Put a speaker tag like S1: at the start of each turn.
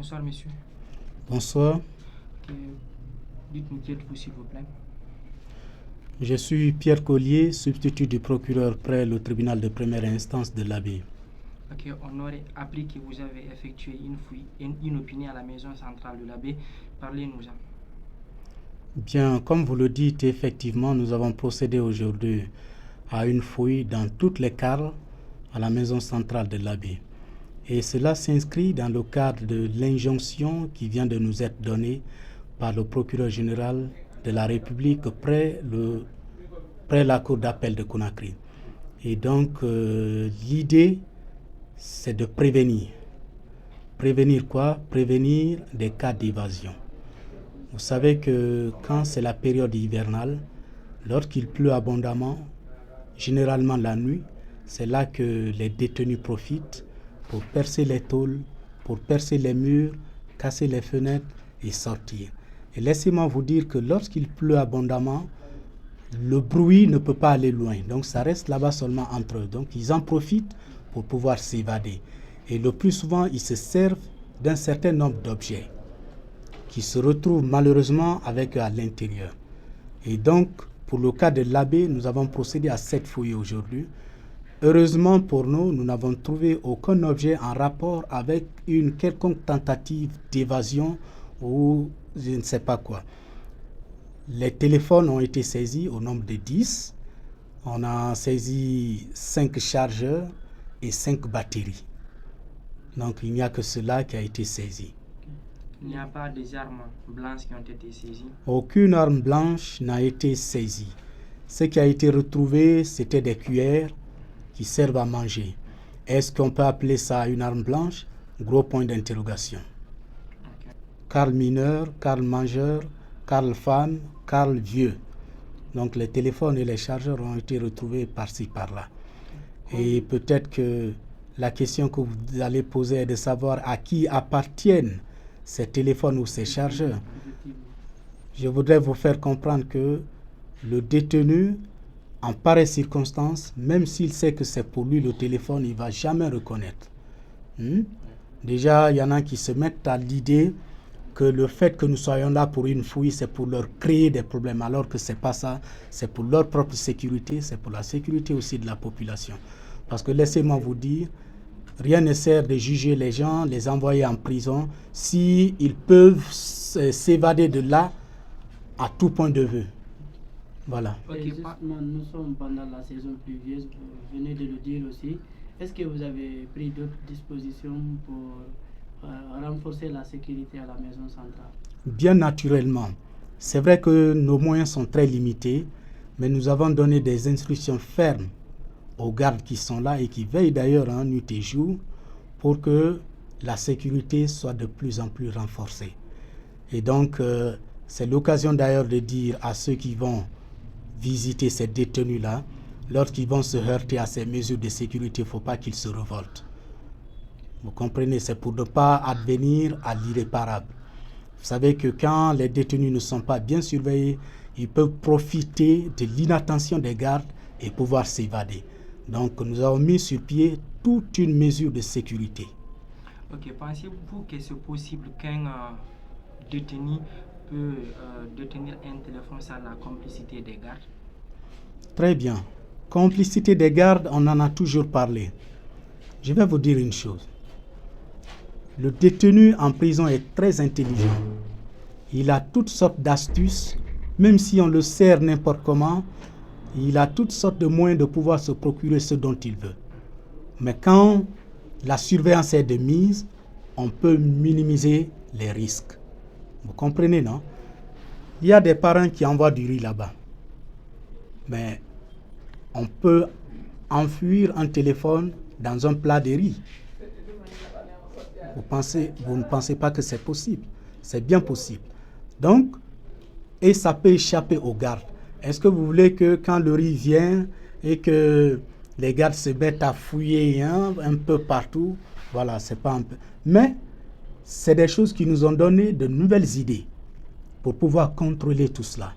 S1: Bonsoir, monsieur.
S2: Bonsoir.
S1: Dites-nous qui êtes-vous, s'il vous plaît.
S2: Je suis Pierre Collier, substitut du procureur près le tribunal de première instance de l'Abbé.
S1: Ok, on aurait appris que vous avez effectué une fouille inopinée à la maison centrale de l'Abbé. Parlez-nous-en.
S2: Bien, comme vous le dites, effectivement, nous avons procédé aujourd'hui à une fouille dans toutes les caves à la maison centrale de l'Abbé. Et cela s'inscrit dans le cadre de l'injonction qui vient de nous être donnée par le procureur général de la République près la cour d'appel de Conakry. Et donc, l'idée, c'est de prévenir. Prévenir quoi? Prévenir des cas d'évasion. Vous savez que quand c'est la période hivernale, lorsqu'il pleut abondamment, généralement la nuit, c'est là que les détenus profitent pour percer les tôles, pour percer les murs, casser les fenêtres et sortir. Et laissez-moi vous dire que lorsqu'il pleut abondamment, le bruit ne peut pas aller loin. Donc ça reste là-bas seulement entre eux. Donc ils en profitent pour pouvoir s'évader. Et le plus souvent, ils se servent d'un certain nombre d'objets qui se retrouvent malheureusement avec eux à l'intérieur. Et donc, pour le cas de l'Abbé, nous avons procédé à 7 fouilles aujourd'hui. Heureusement pour nous, nous n'avons trouvé aucun objet en rapport avec une quelconque tentative d'évasion ou je ne sais pas quoi. Les téléphones ont été saisis au nombre de 10. On a saisi 5 chargeurs et 5 batteries. Donc il n'y a que cela qui a été saisi.
S1: Il n'y a pas des armes blanches qui ont été saisies?
S2: Aucune arme blanche n'a été saisie. Ce qui a été retrouvé, c'était des cuillères qui servent à manger. Est-ce qu'on peut appeler ça une arme blanche? Gros point d'interrogation.
S1: Okay.
S2: Carl mineur, Carl majeur, Carl femme, Carl vieux. Donc les téléphones et les chargeurs ont été retrouvés par-ci, par-là. Et peut-être que la question que vous allez poser est de savoir à qui appartiennent ces téléphones ou ces chargeurs. Je voudrais vous faire comprendre que le détenu, en pareille circonstance, même s'il sait que c'est pour lui le téléphone, il ne va jamais reconnaître. Déjà, il y en a qui se mettent à l'idée que le fait que nous soyons là pour une fouille, c'est pour leur créer des problèmes, alors que ce n'est pas ça, c'est pour leur propre sécurité, c'est pour la sécurité aussi de la population. Parce que laissez-moi vous dire, rien ne sert de juger les gens, les envoyer en prison, s'ils peuvent s'évader de là à tout point de vue. Voilà.
S3: Okay. Justement, nous sommes pendant la saison pluvieuse, vous venez de le dire aussi. Est-ce que vous avez pris d'autres dispositions pour renforcer la sécurité à la maison centrale? Bien
S2: naturellement. C'est vrai que nos moyens sont très limités, mais nous avons donné des instructions fermes aux gardes qui sont là et qui veillent d'ailleurs nuit et jour pour que la sécurité soit de plus en plus renforcée. Et donc, c'est l'occasion d'ailleurs de dire à ceux qui vont visiter ces détenus-là, lorsqu'ils vont se heurter à ces mesures de sécurité, il ne faut pas qu'ils se révoltent. Vous comprenez, c'est pour ne pas advenir à l'irréparable. Vous savez que quand les détenus ne sont pas bien surveillés, ils peuvent profiter de l'inattention des gardes et pouvoir s'évader. Donc nous avons mis sur pied toute une mesure de sécurité.
S1: Ok, pensez-vous que c'est possible qu'un détenu peut détenir un téléphone sans la complicité des gardes?
S2: Très bien. Complicité des gardes, on en a toujours parlé. Je vais vous dire une chose. Le détenu en prison est très intelligent. Il a toutes sortes d'astuces, même si on le sert n'importe comment, il a toutes sortes de moyens de pouvoir se procurer ce dont il veut. Mais quand la surveillance est de mise, on peut minimiser les risques. Vous comprenez, non? Il y a des parents qui envoient du riz là-bas. Mais on peut enfuir un téléphone dans un plat de riz. Vous ne pensez pas que c'est possible? C'est bien possible. Donc, et ça peut échapper aux gardes. Est-ce que vous voulez que quand le riz vient et que les gardes se mettent à fouiller un peu partout, voilà, c'est pas un peu. Mais c'est des choses qui nous ont donné de nouvelles idées pour pouvoir contrôler tout cela.